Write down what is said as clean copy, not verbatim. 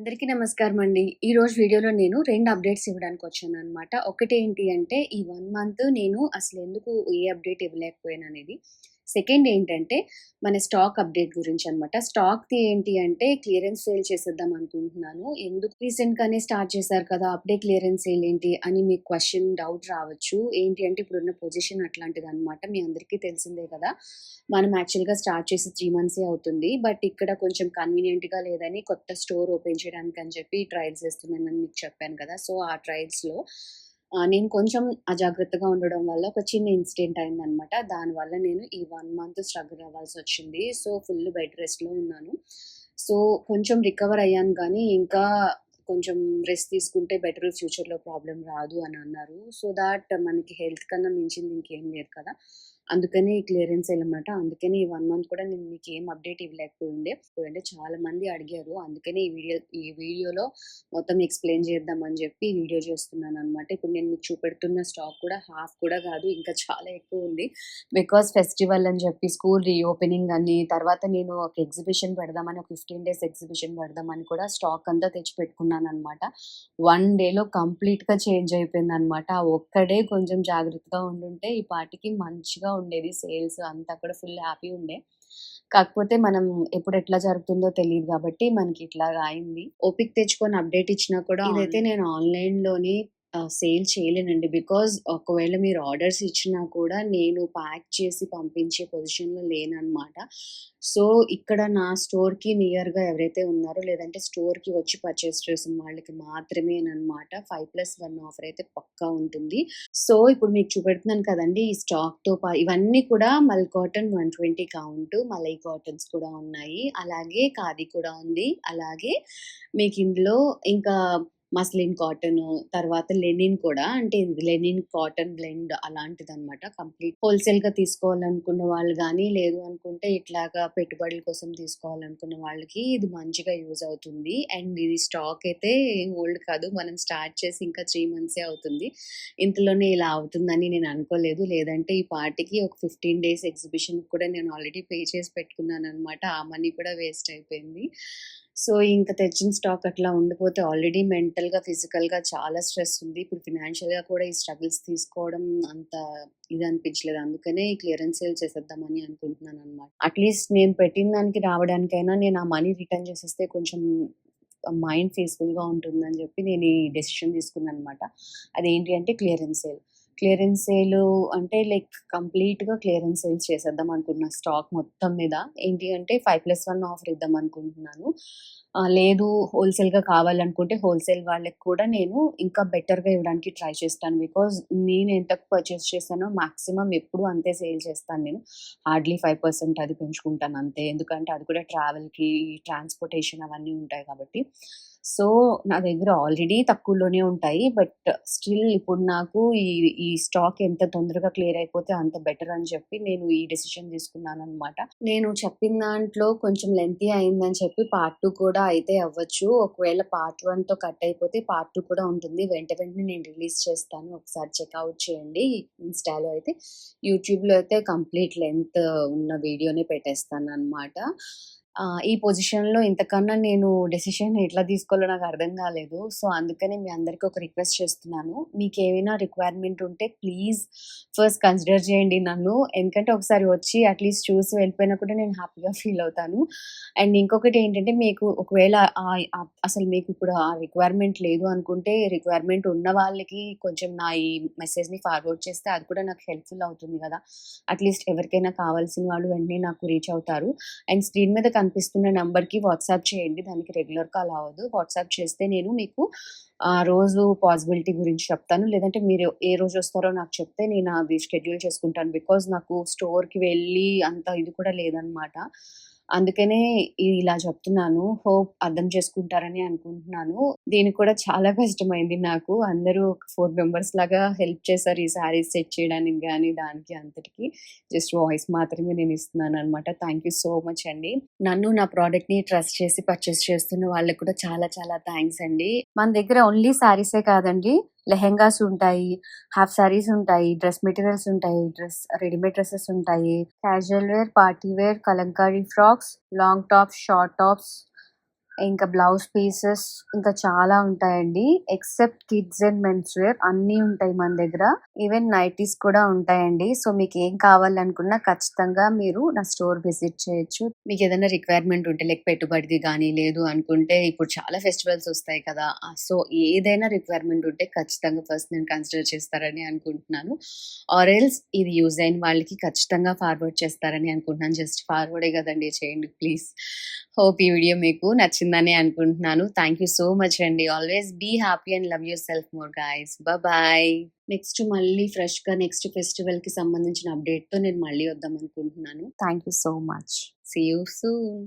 అందరికీ నమస్కారం అండి. ఈరోజు వీడియోలో నేను 2 అప్డేట్స్ ఇవ్వడానికి వచ్చాననమాట. ఒకటేంటి అంటే ఈ 1 మంత్ నేను అసలెందుకు ఏ అప్డేట్ ఇవ్వలేకపోయాననేది. సెకండ్ ఏంటంటే మన స్టాక్ అప్డేట్ గురించనమాట. స్టాక్‌ది ఏంటి అంటే క్లియరెన్స్ సేల్ చేసేద్దాం అనుకుంటున్నాను. ఎందుకు రీసెంట్‌గానే స్టార్ట్ చేశారు కదా! అప్పుడే క్లియరెన్స్ సేల్ ఏంటి అని మీకు డౌట్ రావచ్చు. ఏంటి అంటే ఇప్పుడున్న పొజిషన్ అట్లాంటిదనమాట. మీ అందరికీ తెలిసిందే కదా! మనం యాక్చువల్‌గా స్టార్ట్ చేసి 3 మంత్సే అవుతుంది. బట్ ఇక్కడ కొంచెం కన్వీనియంట్‌గా లేదని కొత్త స్టోర్ ఓపెన్ చేయడానికని చెప్పి ట్రయల్స్ చేస్తున్నానని మీకు చెప్పాను కదా! సో, ఆ ట్రయల్స్‌లో నేను కొంచెం అజాగ్రత్తగా ఉండడం వల్ల ఒక చిన్న ఇన్సిడెంట్ అయిందనమాట. దానివల్ల నేను ఈ 1 మంత్ స్ట్రగుల్ అవ్వాల్సొచ్చింది. సో, ఫుల్ బెడ్ రెస్ట్‌లో ఉన్నాను. సో, కొంచెం రికవర్ అయ్యాను గానీ, ఇంకా కొంచెం రెస్ట్ తీసుకుంటే బెటర్ ఫ్యూచర్‌లో ప్రాబ్లమ్ రాదు అని అన్నారు. సో దాట్ మనకి హెల్త్ కన్నా మించింది ఇంకేం లేదు కదా! అందుకని ఈ క్లియరెన్స్ సేల్ అనమాట. అందుకని ఈ 1 మంత్ కూడా నేను మీకేం అప్డేట్ ఇవ్వలేకపోయుండే. చాలా మంది అడిగారు. అందుకని ఈ వీడియోలో మొత్తం ఎక్స్‌ప్లెయిన్ చేద్దామని చెప్పి ఈ వీడియో చేస్తున్నాననమాట. ఇప్పుడు నేను మీకు చూపెడుతున్న స్టాక్ కూడా హాఫ్ కూడా కాదు. ఇంకా చాలా ఎక్కువుంది. బికాజ్ ఫెస్టివల్ అని చెప్పి స్కూల్ రీఓపెనింగ్ అని, తర్వాత నేను ఒక ఎగ్జిబిషన్ పెడదామని, ఒక 15 డేస్ ఎగ్జిబిషన్ పెడదామని కూడా స్టాక్ అంతా తెచ్చిపెట్టుకున్నాననమాట. 1 డేలో కంప్లీట్‌గా చేంజ్ అయిపోయిందనమాట. ఆ ఒక్కడే కొంచెం జాగ్రత్తగా ఉండుంటే ఈ పాటికి మంచిగా ఉండేది సేల్స్ అంతా కూడా ఫుల్ హ్యాపీ ఉండే. కాకపోతే మనం ఎప్పుడు ఎట్లా జరుగుతుందో తెలీదు గాబట్టి మనకి ఇట్లాగా అయింది. ఓపిక తెచ్చుకొని అప్డేట్ ఇచ్చినా కూడా ఇదైతే నేను ఆన్‌లైన్‌లోని సేల్ చేయలేనండి. బికాజ్ ఒకవేళ మీరు ఆర్డర్స్ ఇచ్చినా కూడా నేను ప్యాక్ చేసి పంపించే పొజిషన్‌లో లేననమాట. సో, ఇక్కడ నా స్టోర్‌కి నియర్‌గా ఎవరైతే ఉన్నారో, లేదంటే స్టోర్‌కి వచ్చి పర్చేస్ చేసిన వాళ్ళకి మాత్రమేననమాట 5+1 ఆఫర్ అయితే పక్కా ఉంటుంది. సో, ఇప్పుడు మీకు చూపెడుతున్నాను కదండీ! ఈ స్టాక్‌తో ఇవన్నీ కూడా మల్ కాటన్ 120 కౌంట్, మలై కాటన్స్ కూడా ఉన్నాయి. అలాగే ఖాదీ కూడా ఉంది. అలాగే మీకిందులో ఇంకా మస్లిన్ కాటను, తర్వాత లెనిన్ కూడా, అంటే ఇది లెనిన్ కాటన్ బ్లెండ్ అలాంటిదనమాట. కంప్లీట్ హోల్‌సేల్‌గా తీసుకోవాలనుకున్న వాళ్ళు గానీ, లేదు అనుకుంటే ఇట్లాగా పెట్టుబడుల కోసం తీసుకోవాలనుకున్న వాళ్ళకి ఇది మంచిగా యూజ్ అవుతుంది. అండ్ ఇది స్టాక్ అయితే ఓల్డ్ కాదు. మనం స్టార్ట్ చేసి ఇంకా 3 మంత్సే అవుతుంది. ఇంతలోనే ఇలా అవుతుందని నేను అనుకోలేదు. లేదంటే ఈ పాటికి ఒక 15 డేస్ ఎగ్జిబిషన్‌కి కూడా నేను ఆల్రెడీ పే చేసి పెట్టుకున్నాననమాట. ఆ మనీ కూడా వేస్ట్ అయిపోయింది. సో, ఇంక తెచ్చిన స్టాక్ అట్లా ఉండిపోతే ఆల్రెడీ మెంటల్‌గా, ఫిజికల్‌గా చాలా స్ట్రెస్ ఉంది. ఇప్పుడు ఫినాన్షియల్‌గా కూడా ఈ స్ట్రగుల్స్ తీసుకోవడం అంత ఇది అనిపించలేదు. అందుకనే ఈ క్లియరెన్స్ సేల్ చేసేద్దామని అనుకుంటున్నాననమాట. అట్‌లీస్ట్ నేను పెట్టిన దానికి రావడానికైనా నేను ఆ మనీ రిటర్న్ చేసేస్తే కొంచెం మైండ్ పీస్‌ఫుల్‌గా ఉంటుందని చెప్పి నేను ఈ డెసిషన్ తీసుకున్నాననమాట. అదేంటి అంటే క్లియరెన్స్ సేల్. క్లియరెన్స్ సేలు అంటే లైక్ కంప్లీట్‌గా క్లియరెన్స్ సేల్స్ చేసేద్దాం అనుకుంటున్నా స్టాక్ మొత్తం మీద. ఏంటి అంటే 5+1 ఆఫర్ ఇద్దాం అనుకుంటున్నాను. లేదు హోల్‌సేల్‌గా కావాలనుకుంటే హోల్‌సేల్ వాళ్ళకి కూడా నేను ఇంకా బెటర్‌గా ఇవ్వడానికి ట్రై చేస్తాను. బికాజ్ నేను ఎంతకు పర్చేస్ చేశానో మాక్సిమం ఎప్పుడు అంతే సేల్ చేస్తాను నేను. హార్డ్‌లీ 5% అది పెంచుకుంటాను అంతే. ఎందుకంటే అది కూడా ట్రావెల్‌కి, ట్రాన్స్‌పోర్టేషన్ అవన్నీ ఉంటాయి కాబట్టి. సో, నా దగ్గర ఆల్రెడీ తక్కువలోనే ఉంటాయి. బట్ స్టిల్ ఇప్పుడు నాకు ఈ స్టాక్ ఎంత తొందరగా క్లియర్ అయిపోతే అంత బెటర్ అని చెప్పి నేను ఈ డెసిషన్ తీసుకున్నాననమాట. నేను చెప్పిన దాంట్లో కొంచెం లెంతీ అయిందని చెప్పి పార్ట్ 2 కూడా అయితే అవ్వచ్చు. ఒకవేళ పార్ట్ 1తో కట్ అయిపోతే పార్ట్ 2 కూడా ఉంటుంది. వెంటనే నేను రిలీజ్ చేస్తాను. ఒకసారి చెక్‌ఔట్ చేయండి. ఇన్‌స్టాలో అయితే. యూట్యూబ్‌లో అయితే కంప్లీట్ లెంత్ ఉన్న వీడియోనే పెట్టేస్తాననమాట. ఈ పొజిషన్‌లో ఇంతకన్నా నేను డెసిషన్ ఎట్లా తీసుకోవాలో నాకు అర్థం కాలేదు. సో, అందుకని మీ అందరికి ఒక రిక్వెస్ట్ చేస్తున్నాను. మీకేమైనా రిక్వైర్మెంట్ ఉంటే ప్లీజ్ ఫస్ట్ కన్సిడర్ చేయండి నన్ను. ఎందుకంటే ఒకసారి వచ్చి అట్‌లీస్ట్ చూసి వెళ్ళిపోయినా కూడా నేను హ్యాపీగా ఫీల్ అవుతాను. అండ్ ఇంకొకటి ఏంటంటే మీకు ఒకవేళ అసలు మీకు ఇప్పుడు ఆ రిక్వైర్మెంట్ లేదు అనుకుంటే, రిక్వైర్మెంట్ ఉన్న వాళ్ళకి కొంచెం నా ఈ మెసేజ్‌ని ఫార్వర్డ్ చేస్తే అది కూడా నాకు హెల్ప్‌ఫుల్ అవుతుంది కదా! అట్‌లీస్ట్ ఎవరికైనా కావాల్సిన వాళ్ళు వెంటనే నాకు రీచ్ అవుతారు. అండ్ స్క్రీన్ మీద కనిపిస్తున్న నంబర్‌కి వాట్సాప్ చేయండి. దానికి రెగ్యులర్ కాల్ అవ్వదు. వాట్సాప్ చేస్తే నేను మీకు ఆ రోజు పాసిబిలిటీ గురించి చెప్తాను. లేదంటే మీరు ఏ రోజొస్తారో నాకు చెప్తే నేను అది షెడ్యూల్ చేసుకుంటాను. బికాజ్ నాకు స్టోర్‌కి వెళ్ళి అంత ఇది కూడా లేదనమాట. అందుకనే ఇలా చెప్తున్నాను. హోప్ అర్థం చేసుకుంటారని అనుకుంటున్నాను. దీనికి కూడా చాలా కష్టమైంది నాకు. అందరూ ఒక 4 మెంబర్స్ లాగా హెల్ప్ చేశారు. ఈ శారీస్ సెట్ చేయడానికి గాని, దానికి అంతటికి. జస్ట్ వాయిస్ మాత్రమే నేను ఇస్తున్నాననమాట. థ్యాంక్ యూ సో మచ్ అండి. నన్ను, నా ప్రొడక్ట్‌ని ట్రస్ట్ చేసి పర్చేస్ చేస్తున్న వాళ్ళకి కూడా చాలా చాలా థాంక్స్ అండి. మన దగ్గర ఓన్లీ శారీసే కాదండి. లెహెంగాస్ ఉంటాయి, హాఫ్ శారీస్ ఉంటాయి, డ్రెస్ మెటీరియల్స్ ఉంటాయి, రెడీమేడ్ డ్రెసెస్ ఉంటాయి, casual wear, party wear, Kalamkari frocks, long tops, short tops, ఇంకా బ్లౌజ్ పీసెస్ ఇంకా చాలా ఉంటాయండి. Except kids and men's wear అన్నీ ఉంటాయి మన దగ్గర. ఈవెన్ నైటీస్ కూడా ఉంటాయండి. సో మీకేం కావాలనుకున్నా ఖచ్చితంగా మీరు నా స్టోర్ విజిట్ చేయొచ్చు. మీకేదైనా రిక్వైర్మెంట్ ఉంటే లైక్ పెట్టుబడిది గానీ, లేదు అనుకుంటే ఇప్పుడు చాలా ఫెస్టివల్స్ వస్తాయి కదా! సో ఏదైనా రిక్వైర్మెంట్ ఉంటే ఖచ్చితంగా ఫస్ట్ నేను కన్సిడర్ చేస్తారని అనుకుంటున్నాను. ఆర్ ఎల్స్ ఇది యూజ్ అయిన వాళ్ళకి ఖచ్చితంగా ఫార్వర్డ్ చేస్తారని అనుకుంటున్నాను. జస్ట్ ఫార్వర్డే కదండీ! చేయండి ప్లీజ్. హోప్ ఈ వీడియో మీకు నచ్చిందని అనుకుంటున్నాను. థ్యాంక్ యూ సో మచ్ అండి. Always be happy and love yourself more guys. Bye. Next మళ్ళీ ఫ్రెష్‌గా నెక్స్ట్ ఫెస్టివల్‌కి సంబంధించిన అప్డేట్‌తో నేను మళ్ళీ వద్దాం అనుకుంటున్నాను. Thank you so much. See you soon.